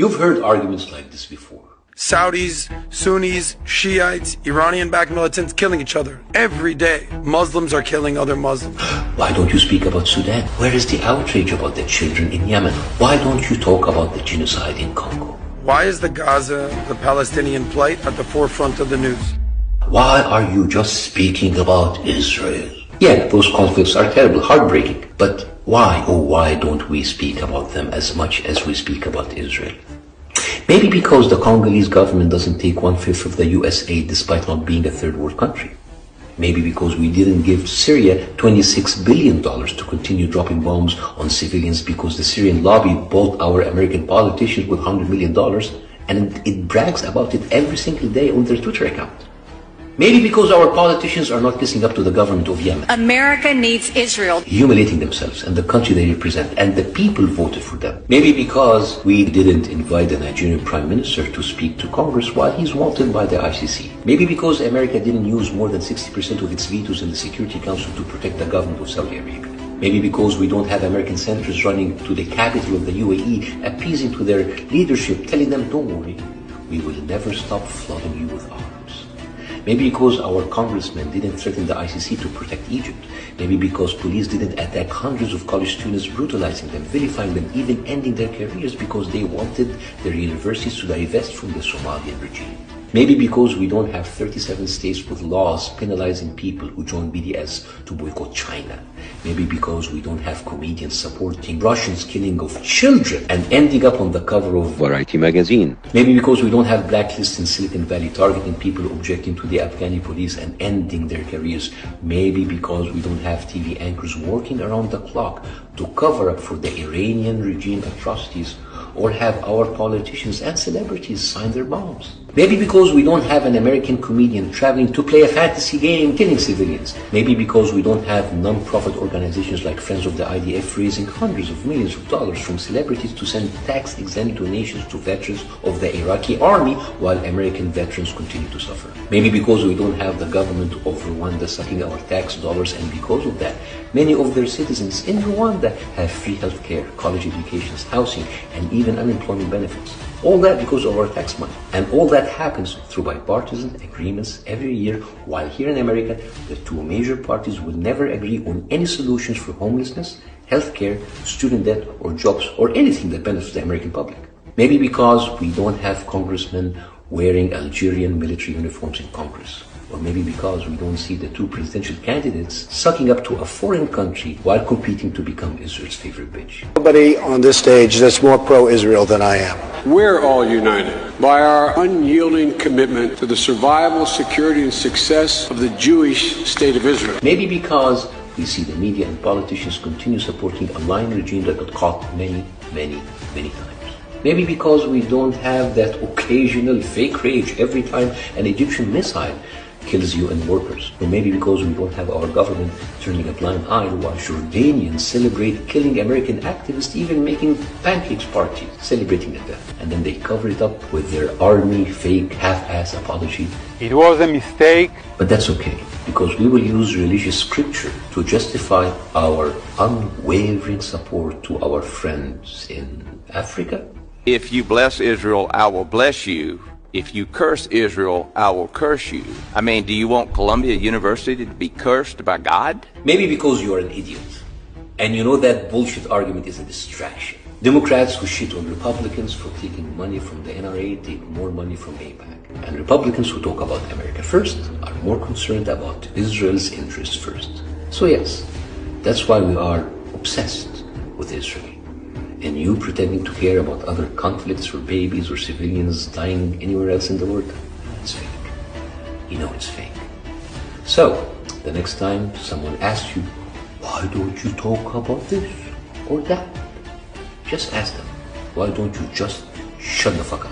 You've heard arguments like this before. Saudis, Sunnis, Shiites, Iranian-backed militants killing each other every day. Muslims are killing other Muslims. Why don't you speak about Sudan? Where is the outrage about the children in Yemen? Why don't you talk about the genocide in Congo? Why is the Gaza, the Palestinian plight at the forefront of the news? Why are you just speaking about Israel? Yeah, those conflicts are terrible, heartbreaking. But why don't we speak about them as much as we speak about Israel? Maybe because the Congolese government doesn't take 1/5 of the US aid despite not being a third world country. Maybe because we didn't give Syria $26 billion to continue dropping bombs on civilians because the Syrian lobby bought our American politicians with $100 million and it brags about it every single day on their Twitter account. Maybe because our politicians are not listening up to the government of Yemen. America needs Israel. Humiliating themselves and the country they represent, and the people voted for them. Maybe because we didn't invite the Nigerian Prime Minister to speak to Congress while he's wanted by the ICC. Maybe because America didn't use more than 60% of its vetoes in the Security Council to protect the government of Saudi Arabia. Maybe because we don't have American senators running to the capital of the UAE, appeasing to their leadership, telling them, don't worry, we will never stop flooding you with arms. Maybe because our congressmen didn't threaten the ICC to protect Egypt. Maybe because police didn't attack hundreds of college students, brutalizing them, vilifying them, even ending their careers because they wanted their universities to divest from the Somalian regime. Maybe because we don't have 37 states with laws penalizing people who join BDS to boycott China. Maybe because we don't have comedians supporting Russians' killing of children and ending up on the cover of Variety magazine. Maybe because we don't have blacklists in Silicon Valley targeting people objecting to the Afghani police and ending their careers. Maybe because we don't have TV anchors working around the clock to cover up for the Iranian regime atrocities or have our politicians and celebrities sign their bombs. Maybe because we don't have an American comedian traveling to play a fantasy game killing civilians. Maybe because we don't have non-profit organizations like Friends of the IDF raising hundreds of millions of dollars from celebrities to send tax-exempt donations to veterans of the Iraqi army while American veterans continue to suffer. Maybe because we don't have the government of Rwanda sucking our tax dollars, and because of that, many of their citizens in Rwanda have free healthcare, college educations, housing, and even unemployment benefits. All that because of our tax money. And all that happens through bipartisan agreements every year, while here in America, the two major parties will never agree on any solutions for homelessness, healthcare, student debt, or jobs, or anything that benefits the American public. Maybe because we don't have congressmen wearing Algerian military uniforms in Congress. Or maybe because we don't see the two presidential candidates sucking up to a foreign country while competing to become Israel's favorite bitch. Nobody on this stage that's more pro-Israel than I am. We're all united by our unyielding commitment to the survival, security, and success of the Jewish state of Israel. Maybe because we see the media and politicians continue supporting a lying regime that got caught many times. Maybe because we don't have that occasional fake rage every time an Egyptian missile kills UN workers. Or maybe because we don't have our government turning a blind eye while Jordanians celebrate killing American activists, even making pancakes parties, celebrating their death. And then they cover it up with their army fake half-ass apology. It was a mistake. But that's okay, because we will use religious scripture to justify our unwavering support to our friends in Africa. If you bless Israel, I will bless you. If you curse Israel, I will curse you. I mean, do you want Columbia University to be cursed by God? Maybe because you're an idiot. And you know that bullshit argument is a distraction. Democrats who shit on Republicans for taking money from the NRA take more money from AIPAC. And Republicans who talk about America first are more concerned about Israel's interests first. So yes, that's why we are obsessed with Israel. And you pretending to care about other conflicts or babies or civilians dying anywhere else in the world, it's fake. You know it's fake. So, the next time someone asks you, why don't you talk about this or that? Just ask them, why don't you just shut the fuck up?